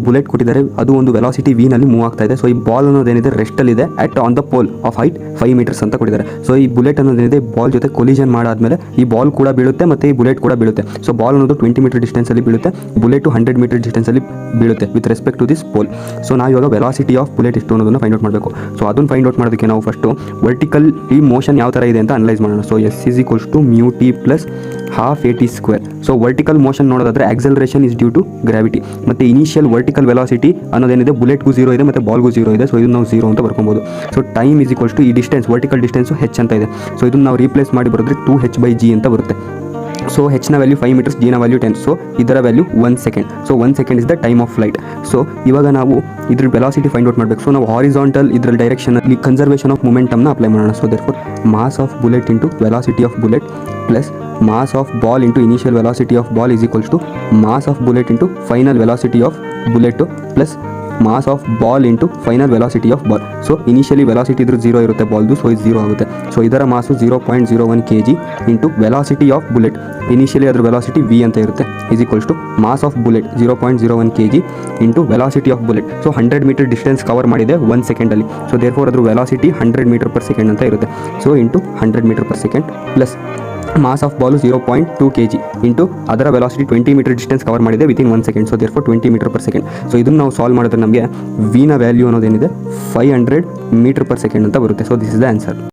Bullet ಕೊಟ್ಟಿದ್ದಾರೆ, ಅದು ಒಂದು ವೆಲಾಸಿಟಿ ವಿ ನಲ್ಲಿ ಮೂವ್ ಆಗ್ತಾ ಇದೆ. ಸೊ ಈ ಬಾಲ್ ಅನ್ನೋದೇನಿದೆ ರೆಸ್ಟ್ ಅಲ್ಲಿ ಇದೆ at on the pole of height 5 meters ಅಂತ ಕೊಟ್ಟಿದ್ದಾರೆ. ಸೊ ಈ ಬುಲೆಟ್ ಅನ್ನೋದೇನಿದೆ ಬಾಲ್ ಜೊತೆ ಕೊಲಿಷನ್ ಮಾಡಾದ್ಮೇಲೆ ಈ ಬಾಲ್ ಕೂಡ ಬೀಳುತ್ತೆ ಮತ್ತೆ ಈ ಬುಲೆಟ್ ಕೂಡ ಬೀಳುತ್ತೆ. ಸೊ ಬಾಲ್ ಅನ್ನೋದು 20 ಮೀಟರ್ ಡಿಸ್ಟೆನ್ಸ್ ಅಲ್ಲಿ ಬೀಳುತ್ತೆ, ಬುಲೆಟ್ 100 ಮೀಟರ್ ಡಿಸ್ಟೆನ್ಸ್ ಅಲ್ಲಿ ಬೀಳುತ್ತೆ with respect to this pole. So ನಾವು ಇವಾಗ ವೆಲಾಸಿಟಿ ಆಫ್ ಬುಲೆಟ್ ಎಷ್ಟು ಅನ್ನೋದನ್ನ ಫೈಂಡ್ ಔಟ್ ಮಾಡಬೇಕು. ಸೊ ಅದನ್ನು ಫೈಂಡ್ ಔಟ್ ಮಾಡೋದಕ್ಕೆ ನಾವು ಫಸ್ಟ್ ವರ್ಟಿಕಲ್ ಈ ಮೋಷನ್ ಯಾವ ತರ ಇದೆ ಅಂತ ಅನಲೈಸ್ ಮಾಡೋಣ. So S is equals to mu t plus half at square. So vertical motion ನೋಡೋದಾದ್ರೆ acceleration is due to gravity, ಮತ್ತೆ ಇನಿಷಿಯಲ್ ವರ್ಟಿಕಲ್ ವೆಲಾಸಿಟಿ ಅನ್ನೋದೇನಿದೆ ಬುಲೆಟ್ಗೂ 0 ಇದೆ ಮತ್ತೆ ಬಾಲ್ಗೂ 0 ಇದೆ. ಸೊ ಇದನ್ನು ನಾವು 0 ಅಂತ ಬರ್ಕೊಬೋದು. So time is equals to ಈ ಡಿಸ್ಟೆನ್ಸ್ ವರ್ಟಿಕಲ್ ಡಿಸ್ಟೆನ್ಸು h ಅಂತ ಇದೆ. ಸೊ ಇದನ್ನು ನಾವು ರೀಪ್ಲೇಸ್ ಮಾಡಿ ಬರೋದ್ರೆ 2h/g ಅಂತ ಬರುತ್ತೆ. ಸೊ h ನ ವ್ಯಾಲ್ಯೂ 5 ಮೀಟರ್ಸ್, g ನ ವ್ಯಾಲ್ಯೂ 10. ಸೊ ಇದರ value 1 second. So 1 second is the time of flight. So ಇವಾಗ ನಾವು ಇದ್ರ ವೆಲಾಸಿಟಿ ಫೈಂಡ್ ಔಟ್ ಮಾಡಬೇಕು. ಸೊ ನಾವು ಹಾರಿಜಾಂಟಲ್ ಇದ್ರ ಡೈರೆಕ್ಷನ್ ಅಲ್ಲಿ ಕನ್ಸರ್ವೇಷನ್ ಆಫ್ ಮೊಮೆಂಟಮ್ನ ಅಪ್ಲೈ ಮಾಡೋಣ. So therefore mass of bullet into velocity of bullet plus mass of ball into initial velocity of ball is equals to mass of bullet into final velocity of bullet plus mass of ball into final velocity of ball. So initially velocity ಇದ್ರೂ 0 ಇರುತ್ತೆ ಬಾಲ್ದು, so ಇದು 0 ಆಗುತ್ತೆ. So ಇದರ mass 0.01 kg into velocity of bullet, initially ಅದ್ರ velocity v ಅಂತ ಇರುತ್ತೆ, is equals to mass of bullet 0.01 kg into velocity of bullet. So 100 meter distance cover ಮಾಡಿದೆ 1 ಸೆಕೆಂಡಲ್ಲಿ. ಸೊ ದೇರ್ಫೋರ್ ಅದ್ರ ವೆಲಾಸಿಟಿ 100 ಮೀಟರ್ ಪರ್ ಸೆಕೆಂಡ್ ಅಂತ ಇರುತ್ತೆ. So into 100 meter per second plus mass of ball 0.2 kg into ಅದರ velocity 20 meter distance cover ಮಾಡಿದೆ within 1 second. So therefore 20 meter per second. So ಇದನ್ನು ನಾವು solve ಮಾಡಿದ್ರೆ ನಮಗೆ ವಿ ನ ವ್ಯಾಲ್ಯೂ ಅನ್ನೋದೇನಿದೆ 500 ಮೀಟರ್ ಪರ್ ಸೆಕೆಂಡ್ ಅಂತ ಬರುತ್ತೆ. So this is the answer.